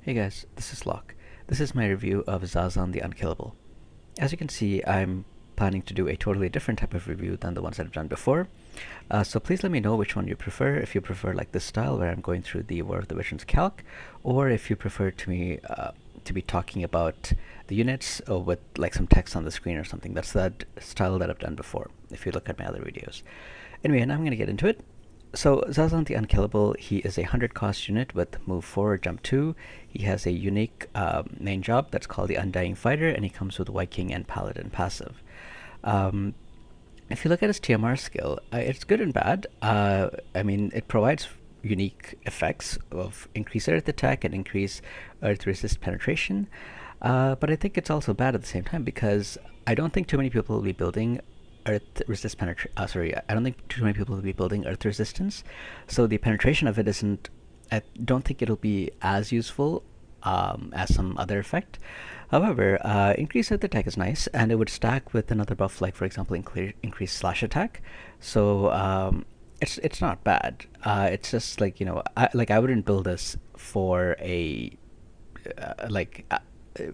Hey guys, this is Locke. This is my review of Zazan the Unkillable. As you can see, I'm planning to do a totally different type of review than the ones that I've done before. So please let me know which one you prefer. If you prefer like this style where I'm going through the War of the Visions calc, or if you prefer to be talking about the units with like some text on the screen or something. That's that style that I've done before, if you look at my other videos. Anyway, now I'm going to get into it. So Zazan the Unkillable, he is a 100 cost unit with move 4, jump 2. He has a unique main job that's called the Undying Fighter, and he comes with Viking and Paladin passive. Um, if you look at his TMR skill, it's good and bad. I mean, it provides unique effects of increased earth attack and increase earth resist penetration. But I think it's also bad at the same time because I don't think too many people will be building earth resist penetration. Sorry, I don't think too many people will be building earth resistance. So the penetration of it isn't. I don't think it'll be as useful as some other effect. However, increased earth attack is nice, and it would stack with another buff, like for example, increased slash attack. So it's not bad. It's just like I wouldn't build this for a like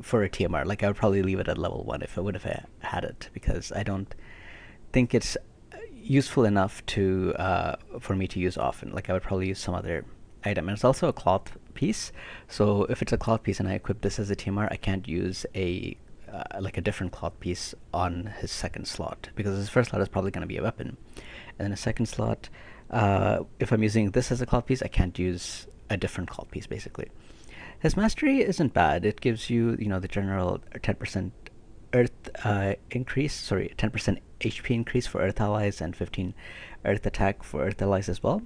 for a TMR. Like I would probably leave it at level 1 if I would have had it, because I don't think it's useful enough to for me to use often. Like I would probably use some other item, and it's also a cloth piece. So if it's a cloth piece and I equip this as a TMR, I can't use a like a different cloth piece on his second slot, because his first slot is probably going to be a weapon, and then a second slot, if I'm using this as a cloth piece, I can't use a different cloth piece basically. His mastery isn't bad. It gives you, the general 10% Earth increase, sorry, 10% HP increase for Earth allies and 15 Earth attack for Earth allies as well.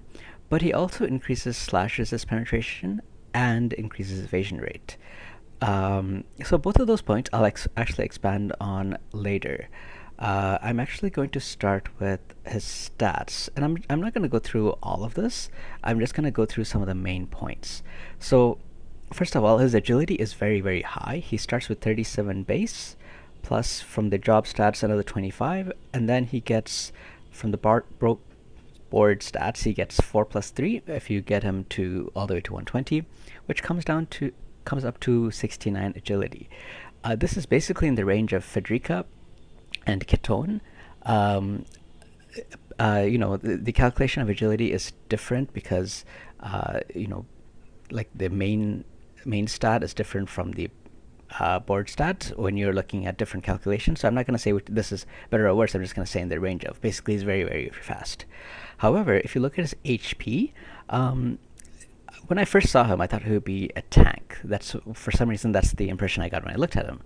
But he also increases slash resist penetration and increases evasion rate. So both of those points I'll actually expand on later. I'm actually going to start with his stats, and I'm not going to go through all of this. I'm just going to go through some of the main points. So first of all, his agility is very, very high. He starts with 37 base, plus from the job stats another 25, and then he gets from the board stats he gets 4 plus 3 if you get him to all the way to 120, which comes up to 69 agility. This is basically in the range of Federica and Ketone. Um, the calculation of agility is different because like the main stat is different from the board stat when you're looking at different calculations. So I'm not going to say this is better or worse. I'm just going to say in the range of. Basically, he's very, very fast. However, if you look at his HP, when I first saw him, I thought he would be a tank. That's, for some reason, that's the impression I got when I looked at him.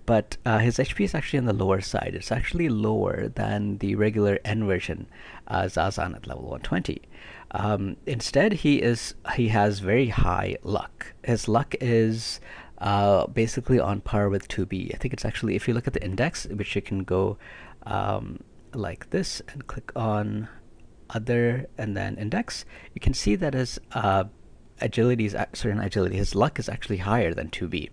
But his HP is actually on the lower side. It's actually lower than the regular N version Zazan at level 120. Instead, he has very high luck. His luck is basically on par with 2B. I think it's actually, if you look at the index, which you can go like this and click on other and then index, you can see that his agility is, sorry, not agility, his luck is actually higher than 2B,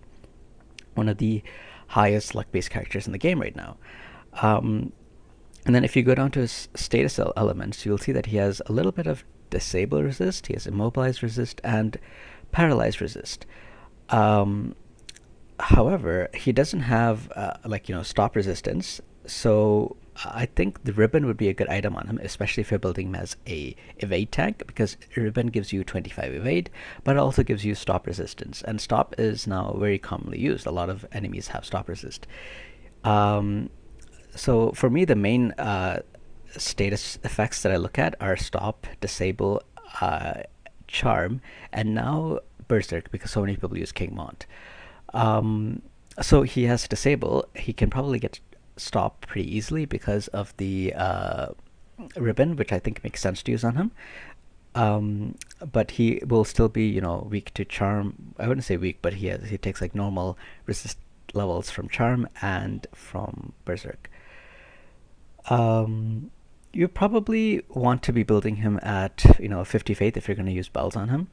one of the highest luck-based characters in the game right now. And then if you go down to his status elements, you'll see that he has a little bit of disable resist, he has immobilize resist, and paralyze resist. However, he doesn't have stop resistance, so I think the ribbon would be a good item on him, especially if you're building him as a evade tank, because ribbon gives you 25 evade, but it also gives you stop resistance, and stop is now very commonly used. A lot of enemies have stop resist. So for me, the main status effects that I look at are stop, disable, charm, and now berserk, because so many people use King Mont. So he has disable. He can probably get stop pretty easily because of the ribbon, which I think makes sense to use on him. But he will still be, weak to charm. I wouldn't say weak, but he takes like normal resist levels from charm and from berserk. You probably want to be building him at 50 faith if you're going to use bells on him.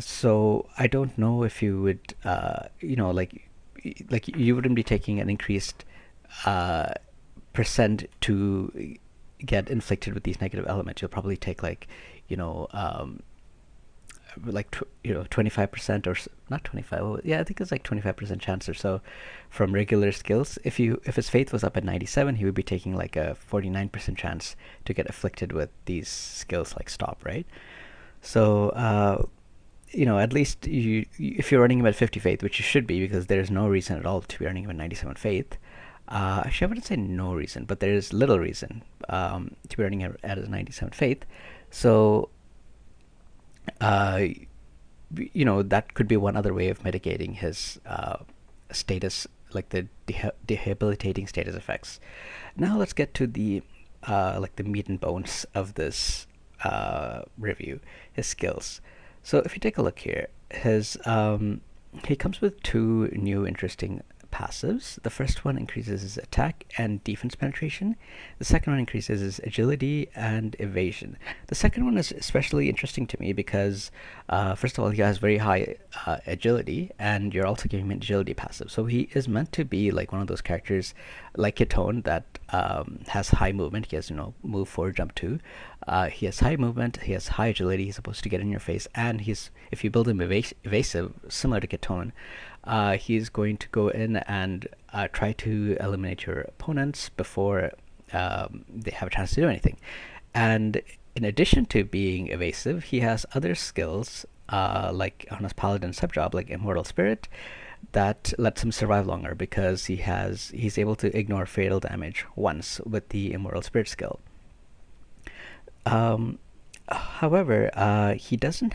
So I don't know if you would like you wouldn't be taking an increased percent to get inflicted with these negative elements. You'll probably take like like 25% or not 25. Yeah, I think it's like 25% chance or so from regular skills. If his faith was up at 97, he would be taking like a 49% chance to get afflicted with these skills like stop, right? So at least if you're running him at 50 faith, which you should be, because there's no reason at all to be running him at 97 faith. Actually, I wouldn't say no reason, but there's little reason to be running at a 97 faith. So uh, that could be one other way of mitigating his status, like the debilitating status effects. Now let's get to the like the meat and bones of this review, his skills. So if you take a look here, his he comes with two new interesting passives. The first one increases his attack and defense penetration. The second one increases his agility and evasion. The second one is especially interesting to me because, first of all, he has very high agility, and you're also giving him an agility passive. So he is meant to be like one of those characters like Ketone that has high movement. He has, move 4, jump 2. He has high movement, he has high agility, he's supposed to get in your face, and if you build him evasive, similar to Ketone, he's going to go in and try to eliminate your opponents before they have a chance to do anything. And in addition to being evasive, he has other skills, like on his paladin subjob, like Immortal Spirit, that lets him survive longer because he's able to ignore fatal damage once with the Immortal Spirit skill. Um, However, he doesn't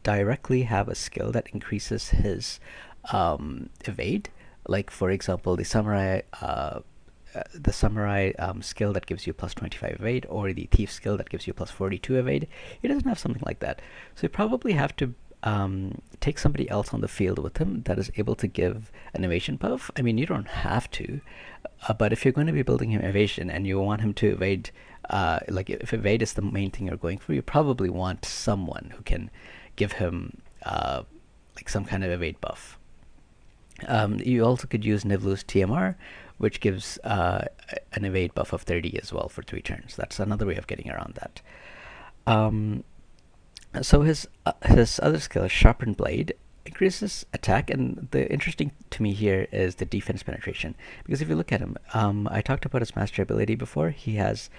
directly have a skill that increases his evade. Like for example, the samurai skill that gives you plus 25 evade, or the thief skill that gives you plus 42 evade. He doesn't have something like that, so you probably have to take somebody else on the field with him that is able to give an evasion buff. I mean, you don't have to, but if you're going to be building him evasion and you want him to evade, like if evade is the main thing you're going for, you probably want someone who can give him like some kind of evade buff. You also could use Nivlu's TMR, which gives an evade buff of 30 as well for 3 turns. That's another way of getting around that. So his other skill, Sharpened Blade, increases attack, and the interesting to me here is the defense penetration, because if you look at him, I talked about his master ability before. He has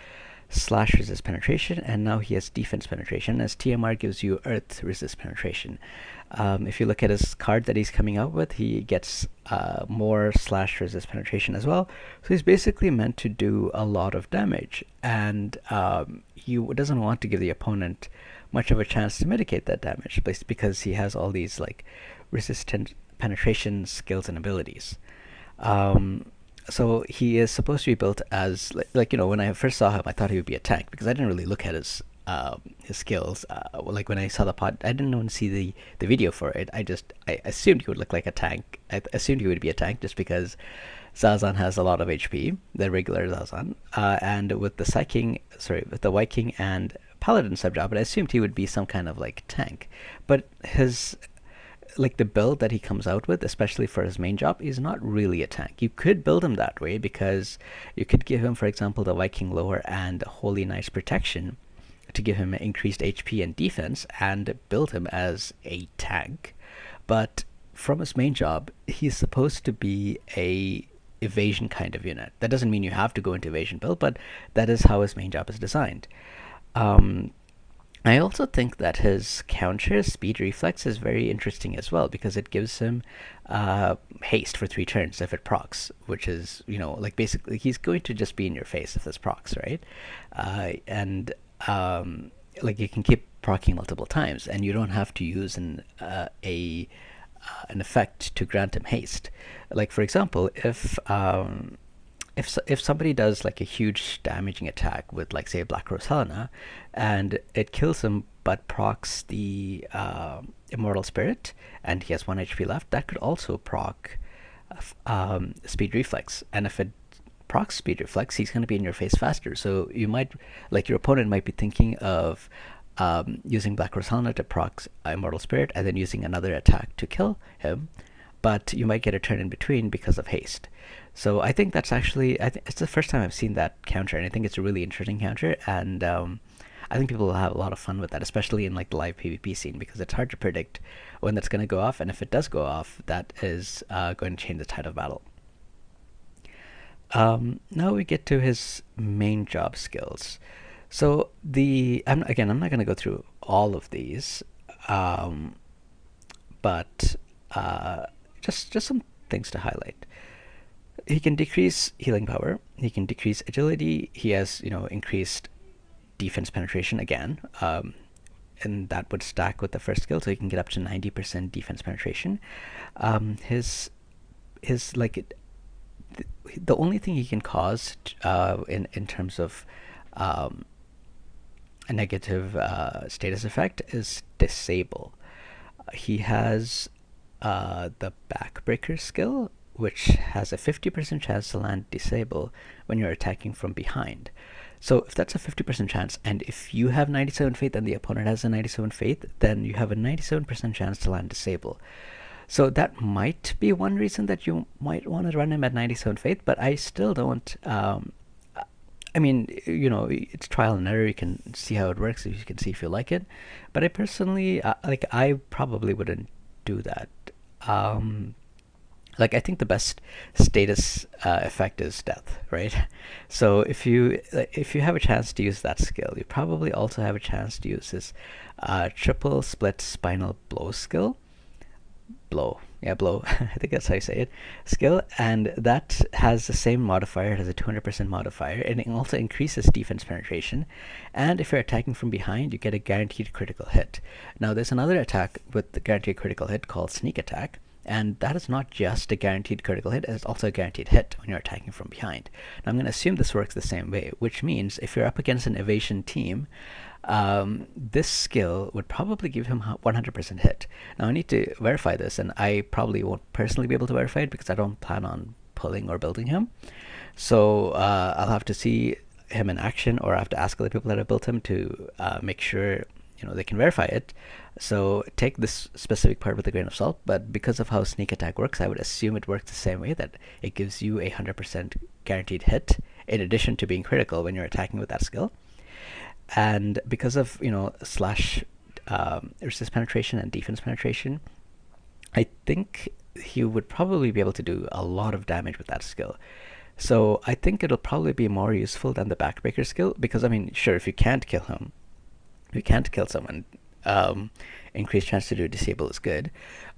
slash resist penetration, and now he has defense penetration, as TMR gives you earth resist penetration. If you look at his card that he's coming out with, he gets more slash resist penetration as well. So he's basically meant to do a lot of damage, and he doesn't want to give the opponent much of a chance to mitigate that damage, because he has all these like resistant penetration skills and abilities. So he is supposed to be built as when I first saw him, I thought he would be a tank because I didn't really look at his skills. Like when I saw the pod, I didn't even see the video for it. I assumed he would look like a tank. I assumed he would be a tank just because Zazan has a lot of HP, the regular Zazan, and with the Viking and Paladin subjob, I assumed he would be some kind of like tank. But his the build that he comes out with, especially for his main job, is not really a tank. You could build him that way because you could give him, for example, the Viking Lower and Holy Knight's Protection to give him increased HP and defense and build him as a tank. But from his main job, he's supposed to be a evasion kind of unit. That doesn't mean you have to go into evasion build, but that is how his main job is designed. I also think that his counter speed reflex is very interesting as well, because it gives him haste for 3 turns if it procs, which is, basically he's going to just be in your face if this procs, right? And you can keep proccing multiple times, and you don't have to use an effect to grant him haste. Like for example, if somebody does like a huge damaging attack with, like, say, Black Rose Helena, and it kills him but procs the Immortal Spirit, and he has 1 HP left, that could also proc Speed Reflex. And if it procs Speed Reflex, he's going to be in your face faster. So you might, your opponent might be thinking of using Black Rose Helena to proc Immortal Spirit, and then using another attack to kill him, but you might get a turn in between because of haste. So I think it's the first time I've seen that counter, and I think it's a really interesting counter. And I think people will have a lot of fun with that, especially in like the live PvP scene, because it's hard to predict when that's going to go off, and if it does go off, that is going to change the tide of battle. Now we get to his main job skills. So I'm not going to go through all of these, um, but just some things to highlight. He can decrease healing power. He can decrease agility. He has increased defense penetration again, and that would stack with the first skill, so he can get up to 90% defense penetration. His like the only thing he can cause in terms of a negative status effect is disable. He has the backbreaker skill, which has a 50% chance to land disable when you're attacking from behind. So if that's a 50% chance, and if you have 97 faith and the opponent has a 97 faith, then you have a 97% chance to land disable. So that might be one reason that you might want to run him at 97 faith, but I still don't. I mean, it's trial and error. You can see how it works. You can see if you like it. But I personally, I probably wouldn't do that. I think the best status effect is death, right? So if you have a chance to use that skill, you probably also have a chance to use this triple split spinal blow skill. Blow. I think that's how you say it. Skill, and that has the same modifier. It has a 200% modifier, and it also increases defense penetration. And if you're attacking from behind, you get a guaranteed critical hit. Now, there's another attack with the guaranteed critical hit called Sneak Attack, and that is not just a guaranteed critical hit, it's also a guaranteed hit when you're attacking from behind. Now, I'm going to assume this works the same way, which means if you're up against an evasion team, this skill would probably give him 100% hit. Now I need to verify this, and I probably won't personally be able to verify it because I don't plan on pulling or building him. So I'll have to see him in action, or I have to ask other people that have built him to make sure they can verify it. So take this specific part with a grain of salt, but because of how sneak attack works, I would assume it works the same way, that it gives you a 100% guaranteed hit in addition to being critical when you're attacking with that skill. And because of slash resist penetration and defense penetration, I think he would probably be able to do a lot of damage with that skill. So I think it'll probably be more useful than the backbreaker skill, because I mean, sure, if you can't kill him, you can't kill someone, increased chance to do disable is good.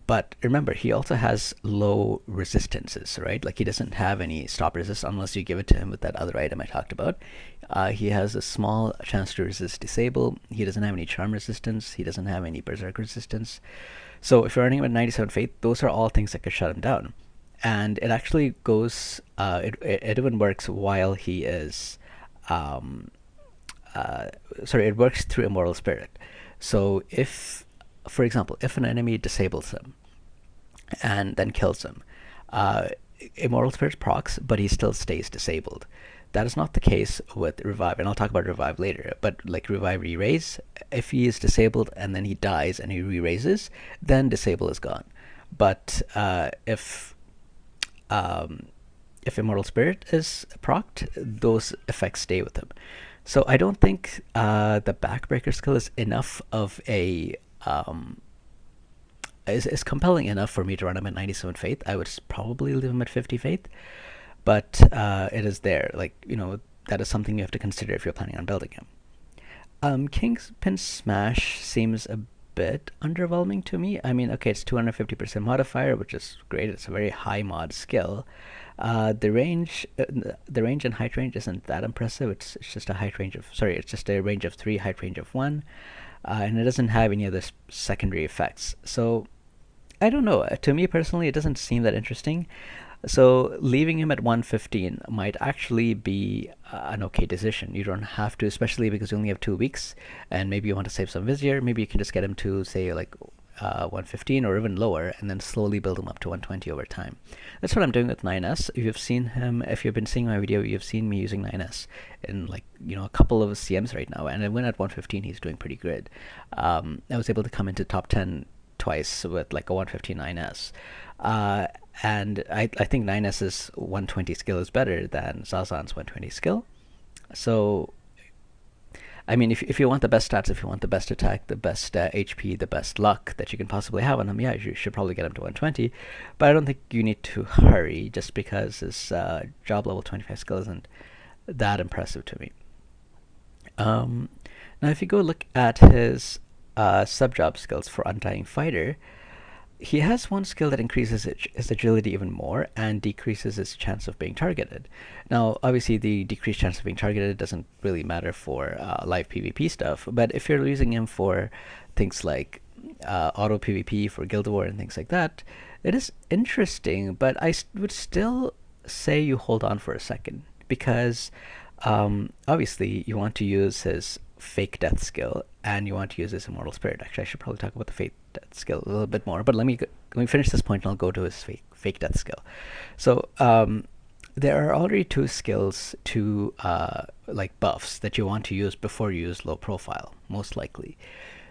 But remember, he also has low resistances, right? Like, he doesn't have any stop resist unless you give it to him with that other item I talked about. He has a small chance to resist disable. He doesn't have any charm resistance. He doesn't have any berserk resistance. So if you're running him at 97 faith, those are all things that could shut him down. And it actually goes, it even works while he is, it works through Immortal Spirit. So if, for example, if an enemy disables him and then kills him, Immortal Spirit procs, but he still stays disabled. That is not the case with Revive, and I'll talk about Revive later, but like Revive re-raise, if he is disabled and then he dies and he re-raises, then disable is gone. But if Immortal Spirit is procced, those effects stay with him. So I don't think the backbreaker skill is enough of a is compelling enough for me to run him at 97 faith. I would probably leave him at 50 faith, but it is there. Like, that is something you have to consider if you're planning on building him. Kingpin Smash seems a bit underwhelming to me. I mean, okay, it's 250% modifier, which is great. It's a very high mod skill. The range and height range isn't that impressive. It's just a height range of it's just a range of 3, height range of 1, and it doesn't have any other secondary effects. So I don't know. To me personally, it doesn't seem that interesting. So leaving him at 115 might actually be an okay decision. You don't have to, especially because you only have 2 weeks, and maybe you want to save some Vizier. Maybe you can just get him to say like 115 or even lower, and then slowly build him up to 120 over time. That's what I'm doing with 9S. If you've seen him, if you've been seeing my video, you've seen me using 9S in like a couple of CMs right now, and when at 115 he's doing pretty good. I was able to come into top 10 twice with like a 115 9S. And I think 9S's 120 skill is better than Zazan's 120 skill. So I mean, if you want the best stats, if you want the best attack, the best HP, the best luck that you can possibly have on him, yeah, you should probably get him to 120. But I don't think you need to hurry just because his job level 25 skill isn't that impressive to me. Um, Now, if you go look at his sub-job skills for Undying Fighter, he has one skill that increases his agility even more and decreases his chance of being targeted. Now, obviously, the decreased chance of being targeted doesn't really matter for live PvP stuff, but if you're using him for things like auto PvP, for Guild War, and things like that, it is interesting, but would still say you hold on for a second because obviously you want to use his fake death skill and you want to use his immortal spirit. Actually, I should probably talk about the fake death skill a little bit more, but let me finish this point and I'll go to his fake death skill. So there are already two skills, two like buffs that you want to use before you use low profile, most likely.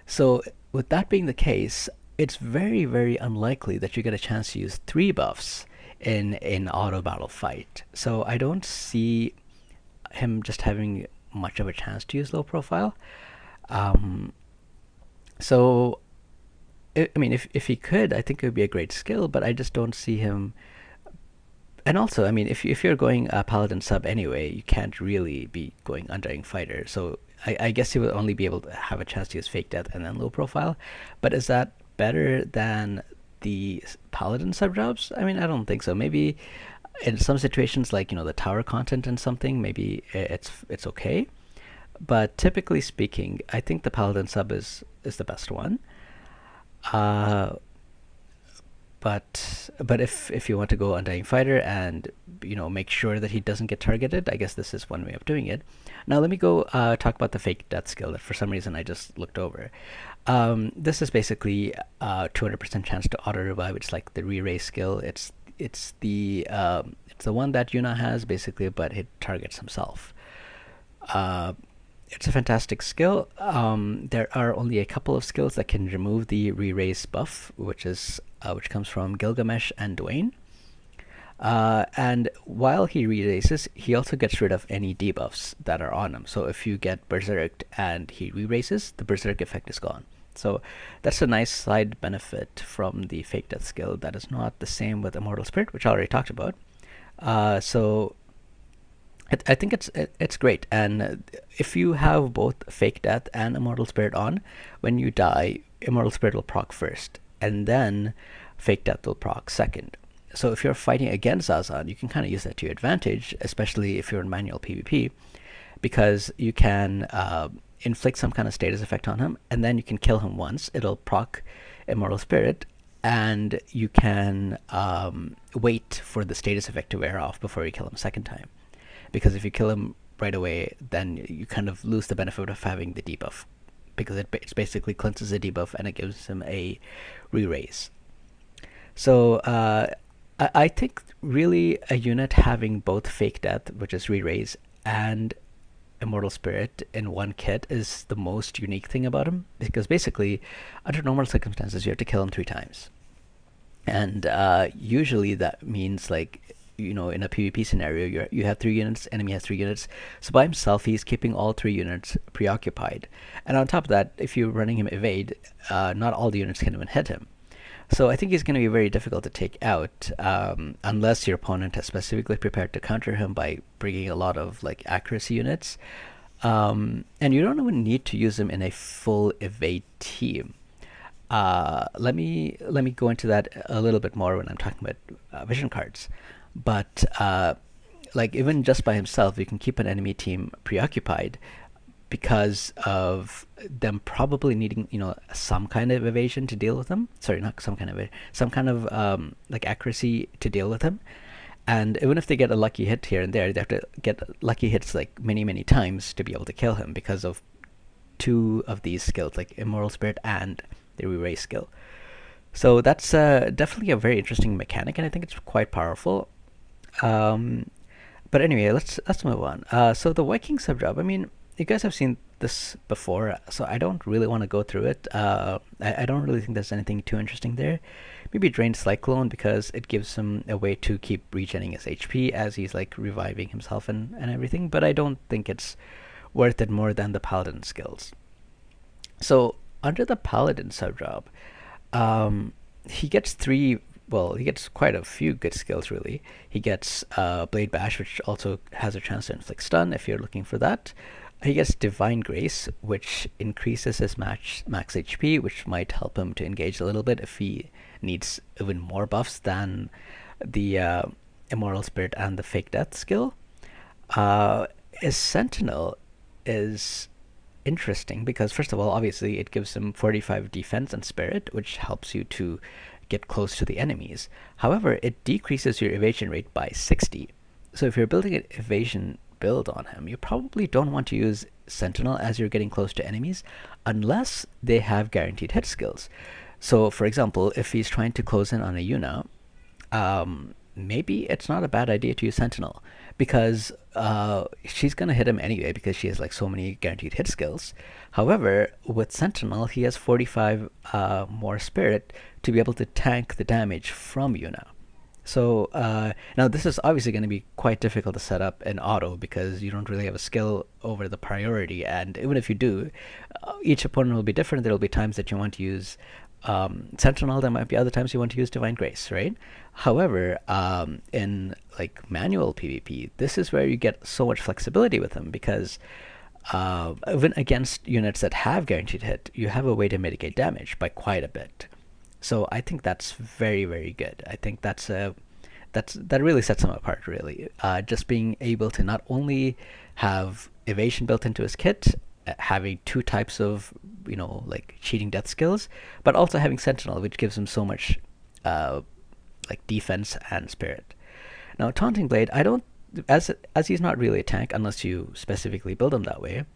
So with that being the case, it's very, very unlikely that you get a chance to use three buffs in an auto battle fight. So I don't see him just having much of a chance to use low profile. Um, so I mean, if he could, I think it would be a great skill, but I just don't see him. And also, I mean, if you're going Paladin sub anyway, you can't really be going Undying Fighter. So I guess he would only be able to have a chance to use Fake Death and then low profile. But is that better than the Paladin sub jobs? I mean, I don't think so. Maybe in some situations, like the tower content and something, maybe it's okay. But typically speaking, I think the Paladin sub is the best one. Uh, but if you want to go Undying Fighter and make sure that he doesn't get targeted, I guess this is one way of doing it. Now let me go talk about the fake death skill that for some reason I just looked over. This is basically 200% chance to auto revive. It's like the re-raise skill. It's the one that Yuna has basically, but it targets himself. Uh, it's a fantastic skill. There are only a couple of skills that can remove the re-raise buff, which comes from Gilgamesh and Dwayne. And while he re-raises, he also gets rid of any debuffs that are on him. So if you get Berserked and he re-raises, the Berserk effect is gone. So that's a nice side benefit from the Fake Death skill that is not the same with Immortal Spirit, which I already talked about. So I think it's great. And if you have both Fake Death and Immortal Spirit on, when you die, Immortal Spirit will proc first, and then Fake Death will proc second. So if you're fighting against Zazan, you can kind of use that to your advantage, especially if you're in manual PvP, because you can inflict some kind of status effect on him, and then you can kill him once. It'll proc Immortal Spirit, and you can wait for the status effect to wear off before you kill him a second time. Because if you kill him right away, then you kind of lose the benefit of having the debuff, because it basically cleanses the debuff and it gives him a re-raise. So I think really a unit having both Fake Death, which is re-raise, and Immortal Spirit in one kit is the most unique thing about him, because basically under normal circumstances you have to kill him 3 times, and usually that means, like, in a PvP scenario, you have 3 units, enemy has 3 units, so by himself he's keeping all 3 units preoccupied, and on top of that, if you're running him evade, not all the units can even hit him. So I think he's going to be very difficult to take out, unless your opponent has specifically prepared to counter him by bringing a lot of like accuracy units. And you don't even need to use him in a full evade team. Let me go into that a little bit more when I'm talking about vision cards. But like even just by himself, you can keep an enemy team preoccupied, because of them probably needing some kind of evasion to deal with them. Sorry, not some kind of like accuracy to deal with them. And even if they get a lucky hit here and there, they have to get lucky hits like many times to be able to kill him, because of 2 of these skills, like Immortal Spirit and the re-raise skill. So that's definitely a very interesting mechanic, and I think it's quite powerful. But anyway, let's move on. So the Viking subjob, I mean, you guys have seen this before, so I don't really want to go through it. I don't really think there's anything too interesting there. Maybe Drained Cyclone, because it gives him a way to keep regenerating his HP as he's like reviving himself and everything, but I don't think it's worth it more than the paladin skills. So under the paladin subjob, um, he gets three. Well, he gets quite a few good skills really. He gets Blade Bash, which also has a chance to inflict stun if you're looking for that. He gets Divine Grace, which increases his max HP, which might help him to engage a little bit if he needs even more buffs than the Immortal Spirit and the Fake Death skill. His Sentinel is interesting because, first of all, obviously it gives him 45 defense and spirit, which helps you to get close to the enemies. However, it decreases your evasion rate by 60. So if you're building an evasion build on him, you probably don't want to use Sentinel as you're getting close to enemies unless they have guaranteed hit skills. So for example, if he's trying to close in on a Yuna, maybe it's not a bad idea to use Sentinel because she's gonna hit him anyway because she has like so many guaranteed hit skills. However, with Sentinel, he has 45 more spirit to be able to tank the damage from Yuna. So now this is obviously going to be quite difficult to set up in auto because you don't really have a skill over the priority, and even if you do, each opponent will be different. There will be times that you want to use Sentinel, there might be other times you want to use Divine Grace, right? However, in like manual PvP, this is where you get so much flexibility with them because even against units that have guaranteed hit, you have a way to mitigate damage by quite a bit. So I think that's very, very good. I think that really sets him apart, really. Just being able to not only have evasion built into his kit, having two types of, like cheating death skills, but also having Sentinel, which gives him so much like defense and spirit. Now, Taunting Blade, I don't, as he's not really a tank unless you specifically build him that way.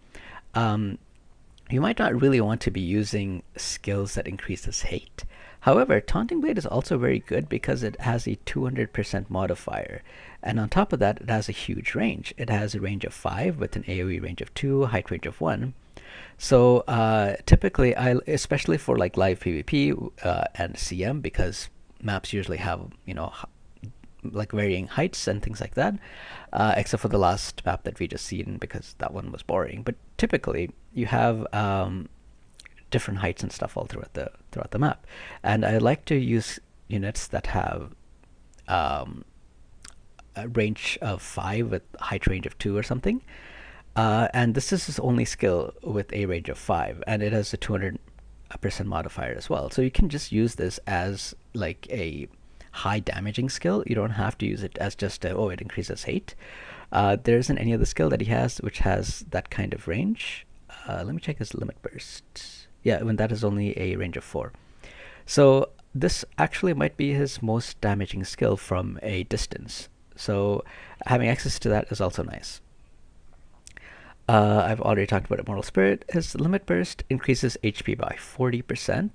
You might not really want to be using skills that increase his hate. However, Taunting Blade is also very good because it has a 200% modifier. And on top of that, it has a huge range. It has a range of 5 with an AoE range of 2, height range of 1. So typically, especially for like live PvP and CM, because maps usually have, like varying heights and things like that, except for the last map that we just seen because that one was boring. But typically, you have different heights and stuff all throughout the map, and I like to use units that have a range of 5 with height range of 2 or something. And this is his only skill with a range of 5, and it has a 200% modifier as well. So you can just use this as like a high damaging skill. You don't have to use it as just it increases hate. There isn't any other skill that he has which has that kind of range. Let me check his limit burst. Yeah, when that is only a range of 4. So this actually might be his most damaging skill from a distance. So having access to that is also nice. I've already talked about Immortal Spirit. His limit burst increases HP by 40%.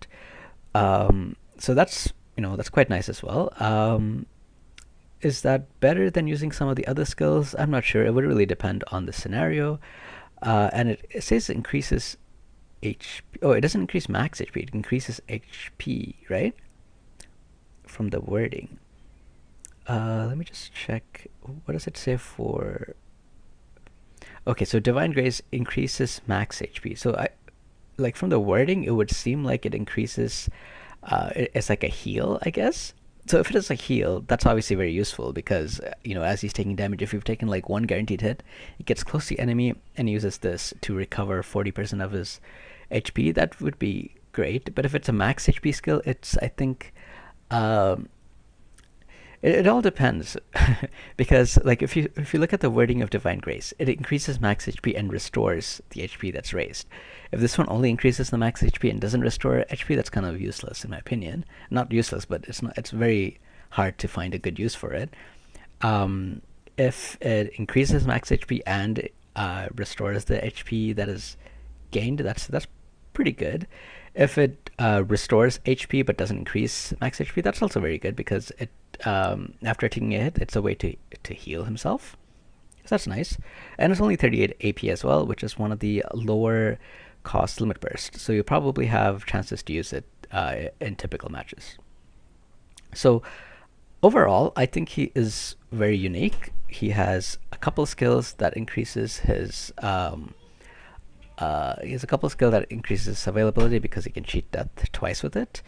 So that's quite nice as well. Is that better than using some of the other skills? I'm not sure. It would really depend on the scenario. And it says it increases HP. Oh, it doesn't increase max HP. It increases HP, right? From the wording. Let me just check. What does it say for... Okay, so Divine Grace increases max HP. So like from the wording, it would seem like it increases... it's like a heal, I guess. So if it is a heal, that's obviously very useful because, as he's taking damage, if you've taken like one guaranteed hit, he gets close to the enemy and uses this to recover 40% of his HP. That would be great. But if it's a max HP skill, it's, I think, it all depends because like if you look at the wording of Divine Grace, it increases max HP and restores the HP that's raised. If this one only increases the max HP and doesn't restore HP, that's kind of useless in my opinion. Not useless, but it's very hard to find a good use for it. If it increases max HP and restores the HP that is gained, that's pretty good. If it restores HP but doesn't increase max HP, that's also very good because it after taking a hit, it's a way to heal himself. So that's nice. And it's only 38 AP as well, which is one of the lower cost limit bursts. So you probably have chances to use it in typical matches. So overall, I think he is very unique. He has a couple skills that increases his he has a couple skill that increases availability because he can cheat death twice with it.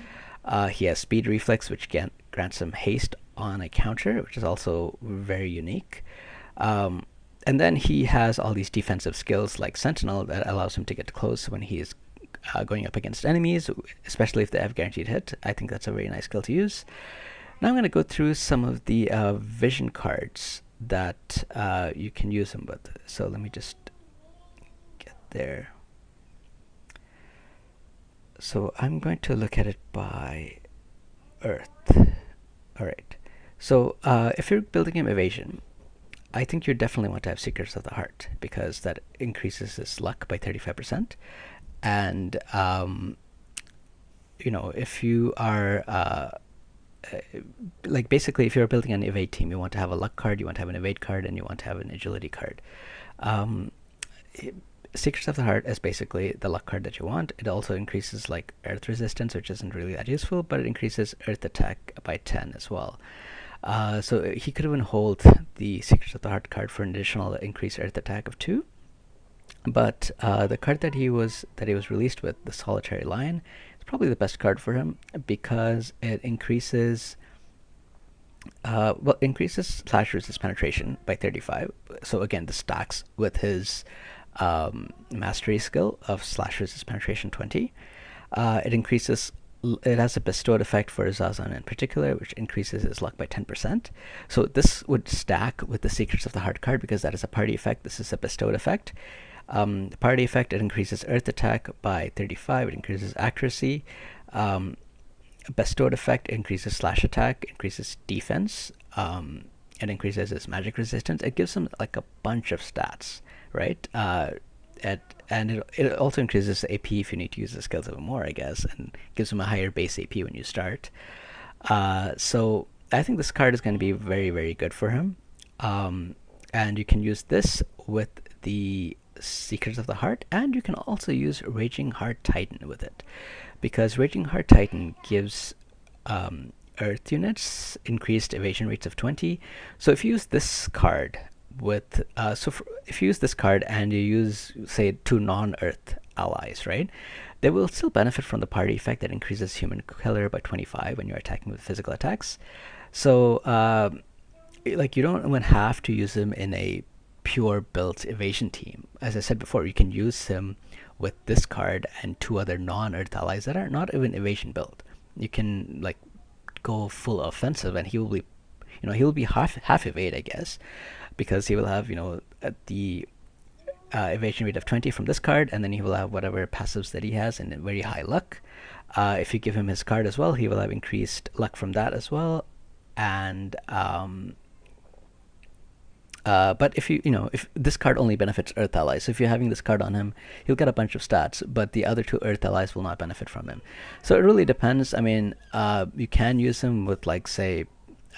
He has speed reflex, which grants him haste on a counter, which is also very unique. And then he has all these defensive skills like Sentinel that allows him to get close when he is going up against enemies, especially if they have guaranteed hit. I think that's a very nice skill to use. Now I'm going to go through some of the vision cards that you can use him with. So let me just get there. So I'm going to look at it by Earth. Alright, so if you're building him evasion, I think you definitely want to have Secrets of the Heart, because that increases his luck by 35%. And you know, if you are like basically if you're building an evade team, you want to have a luck card, you want to have an evade card, and you want to have an agility card. Secrets of the Heart is basically the luck card that you want. It also increases like earth resistance, which isn't really that useful, but it increases earth attack by 10 as well. So he could even hold the Secrets of the Heart card for an additional increased earth attack of 2. But the card that he was released with, the Solitary Lion, is probably the best card for him because it increases increases slash resist penetration by 35. So again, this stacks with his mastery skill of slash resist penetration 20. It increases. It has a bestowed effect for Zazan in particular, which increases his luck by 10%. So this would stack with the Secrets of the Heart card because that is a party effect. This is a bestowed effect. The party effect, it increases earth attack by 35. It increases accuracy. Bestowed effect increases slash attack, increases defense. It increases his magic resistance. It gives him like a bunch of stats, right? And it also increases the AP if you need to use the skills even more, I guess, and gives him a higher base AP when you start. So I think this card is going to be very, very good for him. And you can use this with the Secrets of the Heart, and you can also use Raging Heart Titan with it, because Raging Heart Titan gives Earth units increased evasion rates of 20. So if you use this card with if you use this card and you use, say, 2 non-Earth allies, right, they will still benefit from the party effect that increases human killer by 25 when you're attacking with physical attacks. So like you don't even have to use him in a pure built evasion team. As I said before, you can use him with this card and 2 other non-Earth allies that are not even evasion built. You can like go full offensive, and he will be, you know, he will be half evade, I guess, because he will have, you know, the evasion rate of 20 from this card, and then he will have whatever passives that he has and very high luck. If you give him his card as well, he will have increased luck from that as well. And but if if this card only benefits Earth allies, so if you're having this card on him, he'll get a bunch of stats, but the other 2 Earth allies will not benefit from him. So it really depends. I mean, you can use him with, like, say,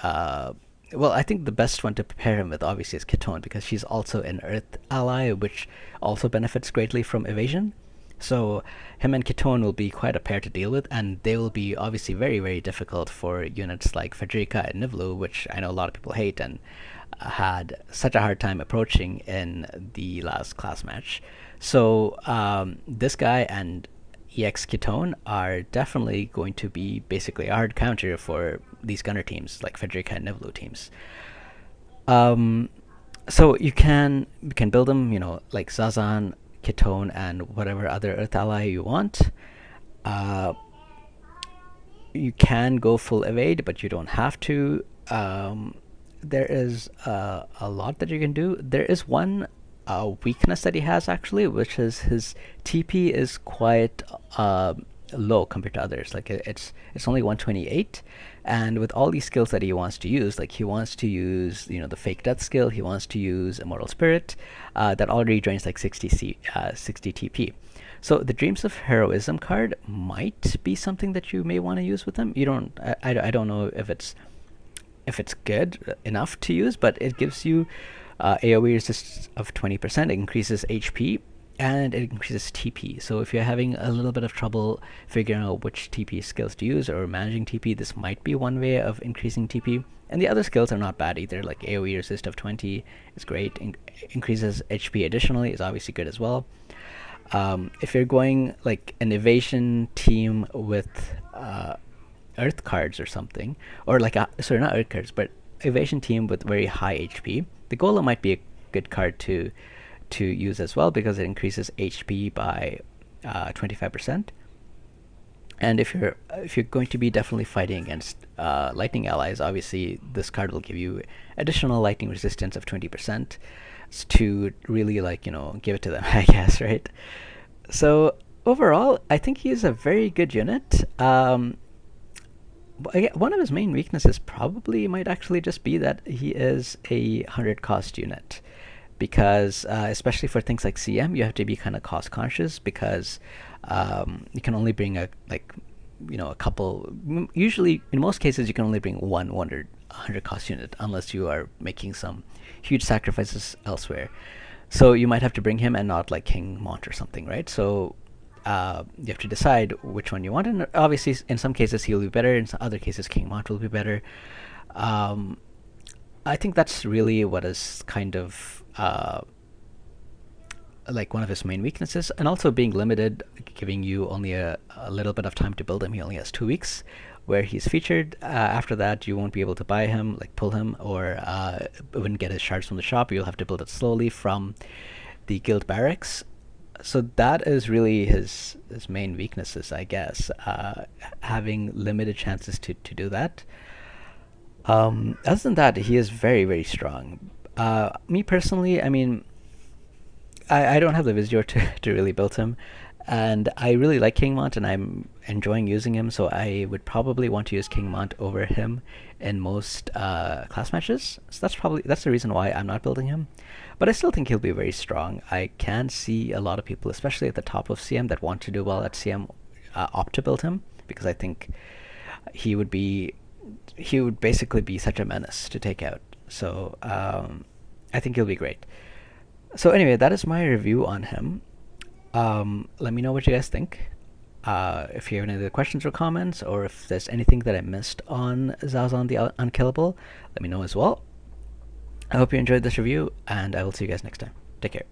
well, I think the best one to pair him with obviously is Ketone, because she's also an Earth ally, which also benefits greatly from evasion. So him and Ketone will be quite a pair to deal with, and they will be obviously very, very difficult for units like Frederica and Nivlu, which I know a lot of people hate and had such a hard time approaching in the last class match. So this guy and EX Ketone are definitely going to be basically a hard counter for these gunner teams like Frederica and Nivlu teams. So you can build them, you know, like Zazan, Ketone, and whatever other Earth ally you want. You can go full evade, but you don't have to. There is a lot that you can do. There is one weakness that he has, actually, which is his TP is quite low compared to others. Like it's only 128, and with all these skills that he wants to use, like he wants to use, you know, the fake death skill, he wants to use Immortal Spirit, that already drains like 60 TP. So the Dreams of Heroism card might be something that you may want to use with him. You don't, I don't know if it's good enough to use, but it gives you AoE resistance of 20%, it increases HP, and it increases TP. So if you're having a little bit of trouble figuring out which TP skills to use or managing TP, this might be one way of increasing TP. And the other skills are not bad either, like AoE resist of 20 is great, increases HP additionally is obviously good as well. If you're going like an evasion team with Earth cards or something, or like sorry, not Earth cards, but evasion team with very high HP, the Golem might be a good card to use as well because it increases HP by 25%. And if you're going to be definitely fighting against lightning allies, obviously this card will give you additional lightning resistance of 20% to really, like, give it to them, I guess, right? So overall, I think he's a very good unit. One of his main weaknesses probably might actually just be that he is a 100 cost unit, because especially for things like CM, you have to be kind of cost conscious, because you can only bring a couple. Usually, in most cases, you can only bring one 100 cost unit unless you are making some huge sacrifices elsewhere. So you might have to bring him and not like King Mont or something, right? So you have to decide which one you want, and obviously in some cases he'll be better, in some other cases King Mont will be better. I think that's really what is kind of like one of his main weaknesses, and also being limited, giving you only a little bit of time to build him. He only has 2 weeks where he's featured. After that, you won't be able to buy him, like pull him, or wouldn't get his shards from the shop. You'll have to build it slowly from the guild barracks. So that is really his main weaknesses, I guess. Having limited chances to do that. Other than that, he is very, very strong. Me personally, I mean, I don't have the Vizier to really build him, and I really like King Mont, and I'm enjoying using him, so I would probably want to use King Mont over him in most class matches. So that's the reason why I'm not building him. But I still think he'll be very strong. I can see a lot of people, especially at the top of CM, that want to do well at CM, opt to build him, because I think he would basically be such a menace to take out. So I think he'll be great. So anyway, that is my review on him. Let me know what you guys think. If you have any other questions or comments, or if there's anything that I missed on Zazan the Unkillable, let me know as well. I hope you enjoyed this review, and I will see you guys next time. Take care.